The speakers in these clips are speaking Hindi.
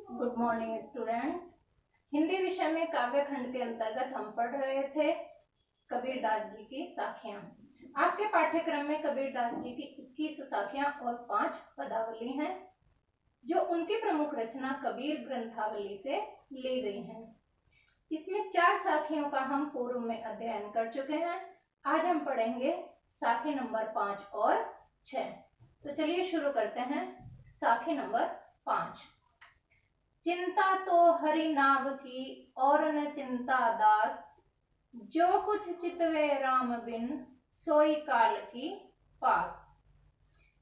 Good morning students. हिंदी विषय में काव्य खंड के अंतर्गत हम पढ़ रहे थे कबीरदास जी की साखियां। आपके पाठ्यक्रम में कबीरदास जी की 21 साखियां और 5 पदावली हैं, जो उनकी प्रमुख रचना कबीर ग्रंथावली से ली गई हैं। इसमें 4 साखियों का हम पूर्व में अध्ययन कर चुके हैं। आज हम पढ़ेंगे साखी नंबर 5 और 6। तो चलिए शुरू करते हैं। साखी नंबर 5। चिंता तो हरि नाव की और न चिंता दास, जो कुछ चितवे राम बिन सोई काल की पास।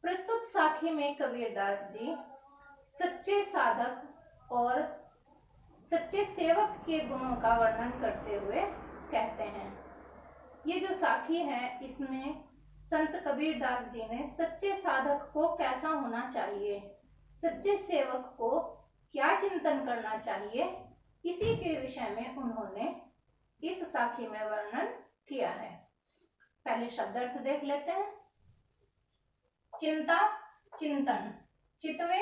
प्रस्तुत साखी में कबीरदास जी सच्चे साधक और सच्चे सेवक के गुणों का वर्णन करते हुए कहते हैं। ये जो साखी है, इसमें संत कबीरदास जी ने सच्चे साधक को कैसा होना चाहिए, सच्चे सेवक को क्या चिंतन करना चाहिए, इसी के विषय में उन्होंने इस साखी में वर्णन किया है। पहले शब्द अर्थ देख लेते हैं। चिंता चिंतन, चितवे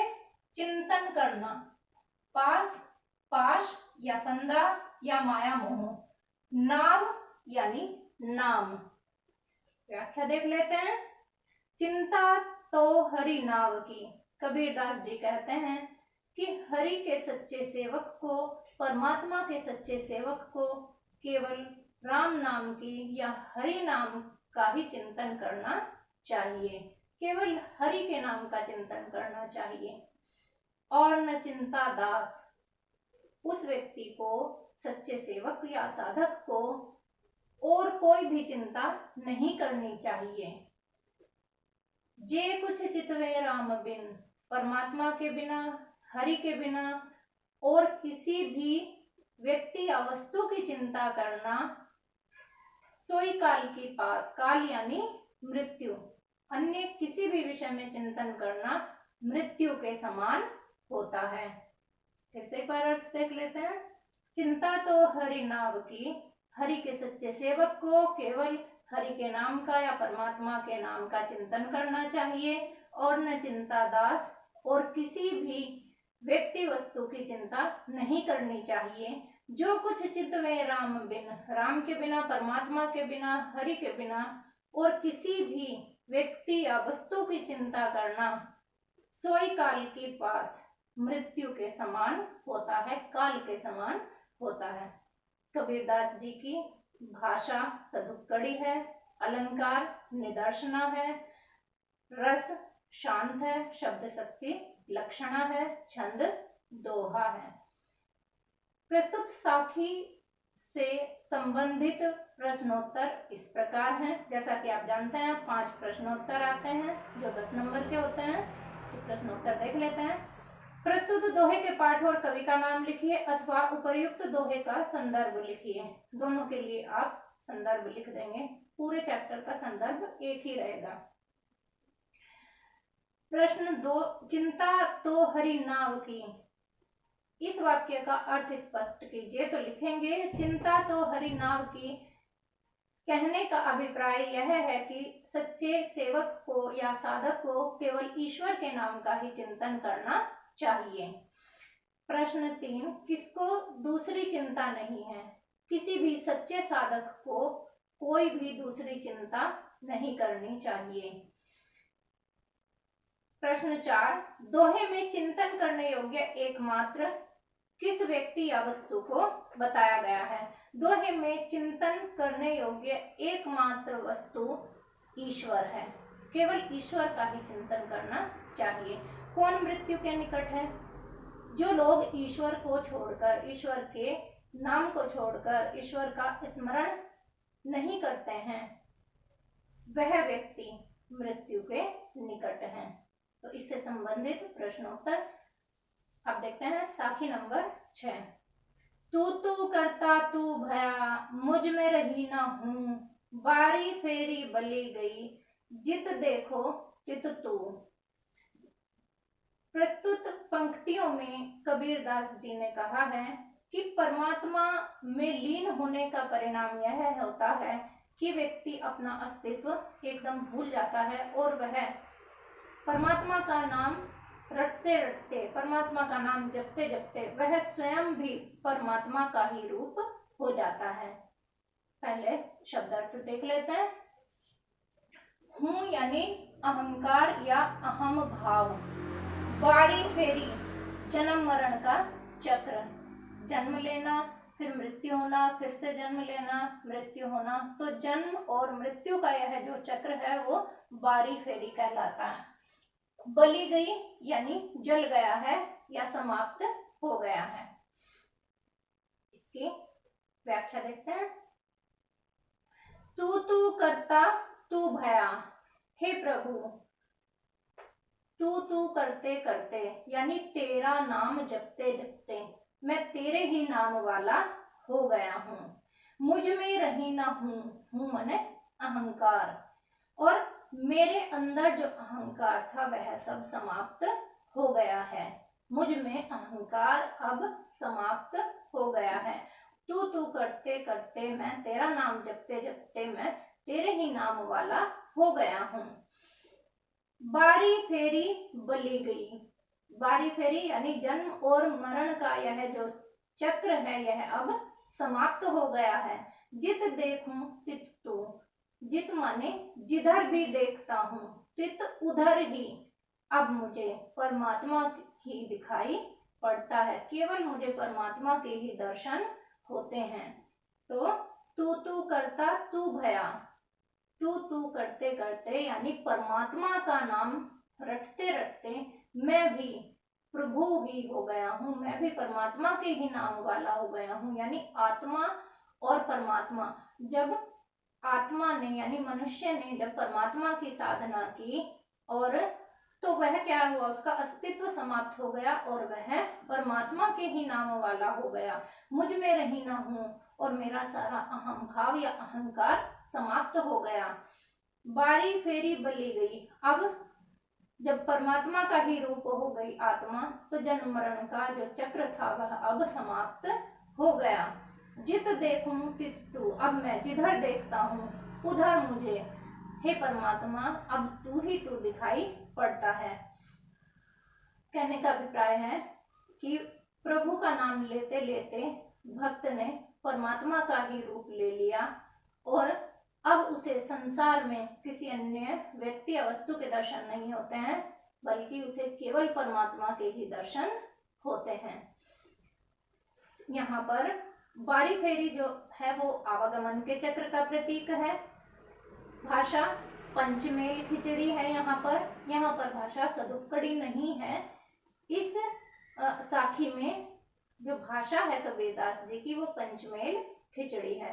चिंतन करना, पास पाश या फंदा या माया मोह, नाव यानी नाम। व्याख्या देख लेते हैं। चिंता तो हरि नाव की, कबीरदास जी कहते हैं कि हरि के सच्चे सेवक को, परमात्मा के सच्चे सेवक को केवल राम नाम की या हरि नाम का ही चिंतन करना चाहिए, केवल हरि के नाम का चिंतन करना चाहिए। और न चिंता दास, उस व्यक्ति को, सच्चे सेवक या साधक को और कोई भी चिंता नहीं करनी चाहिए। जे कुछ चितवे राम बिन, परमात्मा के बिना, हरि के बिना और किसी भी व्यक्ति या वस्तु की चिंता करना सोई काल की पास, काल यानी मृत्यु, अन्य किसी भी विषय में चिंतन करना मृत्यु के समान होता है। फिर से एक बार अर्थ देख लेते हैं। चिंता तो हरि नाम की, हरि के सच्चे सेवक को केवल हरि के नाम का या परमात्मा के नाम का चिंतन करना चाहिए। और न चिंता दास, और किसी भी व्यक्ति वस्तु की चिंता नहीं करनी चाहिए। जो कुछ चितवे राम बिन, राम के बिना, परमात्मा के बिना, हरि के बिना और किसी भी व्यक्ति या वस्तु की चिंता करना सोई काल के पास, मृत्यु के समान होता है, काल के समान होता है। कबीरदास जी की भाषा सदुत्कड़ी है, अलंकार निदर्शना है, रस शांत है, शब्द शक्ति लक्षणा है, छंद दोहा है। प्रस्तुत साखी से संबंधित प्रश्नोत्तर इस प्रकार हैं। जैसा कि आप जानते हैं 5 प्रश्नोत्तर आते हैं जो 10 नंबर के होते हैं। तो प्रश्नोत्तर देख लेते हैं। प्रस्तुत दोहे के पाठ और कवि का नाम लिखिए अथवा उपर्युक्त दोहे का संदर्भ लिखिए। दोनों के लिए आप संदर्भ लिख देंगे, पूरे चैप्टर का संदर्भ एक ही रहेगा। प्रश्न 2, चिंता तो हरि नाव की, इस वाक्य का अर्थ स्पष्ट कीजिए। तो लिखेंगे चिंता तो हरि नाव की, कहने का अभिप्राय यह है कि सच्चे सेवक को या साधक को केवल ईश्वर के नाम का ही चिंतन करना चाहिए। प्रश्न 3, किसको दूसरी चिंता नहीं है, किसी भी सच्चे साधक को कोई भी दूसरी चिंता नहीं करनी चाहिए। प्रश्न 4, दोहे में चिंतन करने योग्य एकमात्र किस व्यक्ति या वस्तु को बताया गया है। दोहे में चिंतन करने योग्य एकमात्र वस्तु ईश्वर है, केवल ईश्वर का ही चिंतन करना चाहिए। कौन मृत्यु के निकट है? जो लोग ईश्वर को छोड़कर, ईश्वर के नाम को छोड़कर ईश्वर का स्मरण नहीं करते हैं, वह व्यक्ति मृत्यु के निकट है। तो इससे संबंधित प्रश्नोत्तर अब देखते हैं। साखी नंबर 6, तू करता तू भया, मुझ में रही ना हूं, बारी फेरी बली गई, जित देखो तित तू। प्रस्तुत पंक्तियों में कबीरदास जी ने कहा है कि परमात्मा में लीन होने का परिणाम यह होता है कि व्यक्ति अपना अस्तित्व एकदम भूल जाता है और वह परमात्मा का नाम रटते रटते, परमात्मा का नाम जपते जपते वह स्वयं भी परमात्मा का ही रूप हो जाता है। पहले शब्दार्थ देख लेते हैं। हूं यानी अहंकार या अहम भाव। बारी फेरी, जन्म मरण का चक्र, जन्म लेना फिर मृत्यु होना, फिर से जन्म लेना मृत्यु होना, तो जन्म और मृत्यु का यह जो चक्र है वो बारी फेरी कहलाता है। बली गई यानी जल गया है या समाप्त हो गया है। इसकी व्याख्या देखते हैं। तू तू करता तू भया, हे प्रभु तू तू करते करते यानी तेरा नाम जपते जपते मैं तेरे ही नाम वाला हो गया हूँ। मुझ में रही ना हूँ, हूँ माने अहंकार, और मेरे अंदर जो अहंकार था वह सब समाप्त हो गया है। मुझ में अहंकार अब समाप्त हो गया है। तू तू करते करते मैं तेरा नाम जपते जपते मैं तेरे ही नाम वाला हो गया हूँ। बारी फेरी बली गई। बारी फेरी यानी जन्म और मरण का यह जो चक्र है यह अब समाप्त हो गया है। जित देखूं तित तू, जित माने जिधर भी देखता हूँ, तित उधर ही अब मुझे परमात्मा ही दिखाई पड़ता है। केवल मुझे परमात्मा के ही दर्शन होते हैं। तो तू तू करता तू भया, तू तू करते करते यानी परमात्मा का नाम रटते रटते मैं भी प्रभु ही हो गया हूँ, मैं भी परमात्मा के ही नाम वाला हो गया हूँ। यानी आत्मा और परमात्मा, जब आत्मा ने यानी मनुष्य ने जब परमात्मा की साधना की और तो वह क्या हुआ, उसका अस्तित्व समाप्त हो गया और वह परमात्मा के ही नाम वाला हो गया। मुझ में रही ना हूँ और मेरा सारा अहम भाव या अहंकार समाप्त हो गया। बारी फेरी बली गई। अब जब परमात्मा का ही रूप हो गई आत्मा, तो जन्म मरण का जो चक्र था वह अब समाप्त हो गया। जित देखूं तित तू, अब मैं जिधर देखता हूँ उधर मुझे हे परमात्मा अब तू ही तू दिखाई पड़ता है। कहने का अभिप्राय है कि प्रभु का नाम लेते लेते भक्त ने परमात्मा का ही रूप ले लिया और अब उसे संसार में किसी अन्य व्यक्ति या वस्तु के दर्शन नहीं होते हैं, बल्कि उसे केवल परमात्मा के ही दर्शन होते हैं। यहाँ पर बारी फेरी जो है वो आवागमन के चक्र का प्रतीक है। भाषा पंचमेल खिचड़ी है। यहाँ पर भाषा सदुक्कड़ी नहीं है। इस साखी में जो भाषा है कबीरदास जी की वो पंचमेल खिचड़ी है।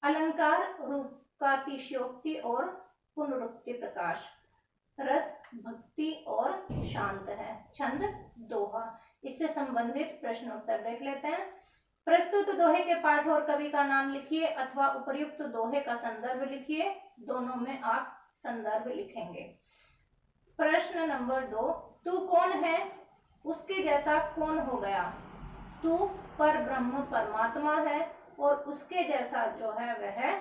अलंकार रूपकातिशयोक्ति और पुनरुक्ति प्रकाश, रस भक्ति और शांत है। छंद दोहा। इससे संबंधित प्रश्न उत्तर देख लेते हैं। प्रस्तुत दोहे के पाठ और कवि का नाम लिखिए अथवा उपर्युक्त दोहे का संदर्भ लिखिए। दोनों में आप संदर्भ लिखेंगे। प्रश्न नंबर 2, तू कौन है, उसके जैसा कौन हो गया। तू पर ब्रह्म परमात्मा है और उसके जैसा जो है वह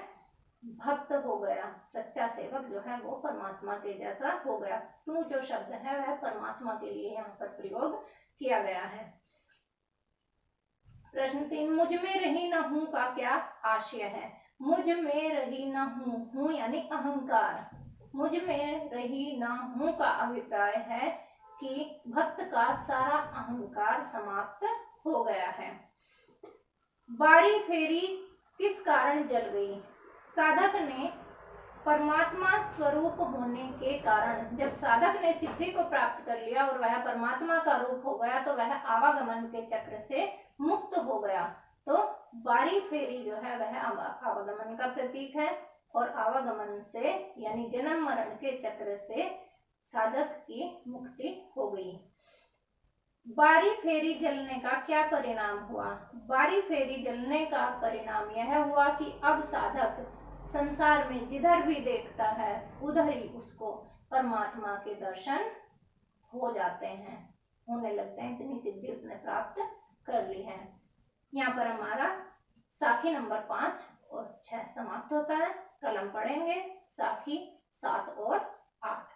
भक्त हो गया। सच्चा सेवक जो है वो परमात्मा के जैसा हो गया। तू जो शब्द है वह परमात्मा के लिए यहाँ पर प्रयोग किया गया है। प्रश्न 3, मुझ में रही न हूं का क्या आशय है। मुझ में रही न हूं, हूं यानी अहंकार, मुझ में रही न हूं का अभिप्राय है कि भक्त का सारा अहंकार समाप्त हो गया है। बारी फेरी किस कारण जल गई। साधक ने परमात्मा स्वरूप होने के कारण, जब साधक ने सिद्धि को प्राप्त कर लिया और वह परमात्मा का रूप हो गया तो वह आवागमन के चक्र से मुक्त हो गया। तो बारी फेरी जो है वह आवागमन का प्रतीक है और आवागमन से यानी जन्म मरण के चक्र से साधक की मुक्ति हो गई। बारी फेरी जलने का क्या परिणाम हुआ। बारी फेरी जलने का परिणाम यह हुआ कि अब साधक संसार में जिधर भी देखता है उधर ही उसको परमात्मा के दर्शन हो जाते हैं, होने लगते हैं। इतनी सिद्धि उसने प्राप्त कर ली है। यहाँ पर हमारा साखी नंबर 5 और 6 समाप्त होता है। कल हम पढ़ेंगे साखी 7 और 8।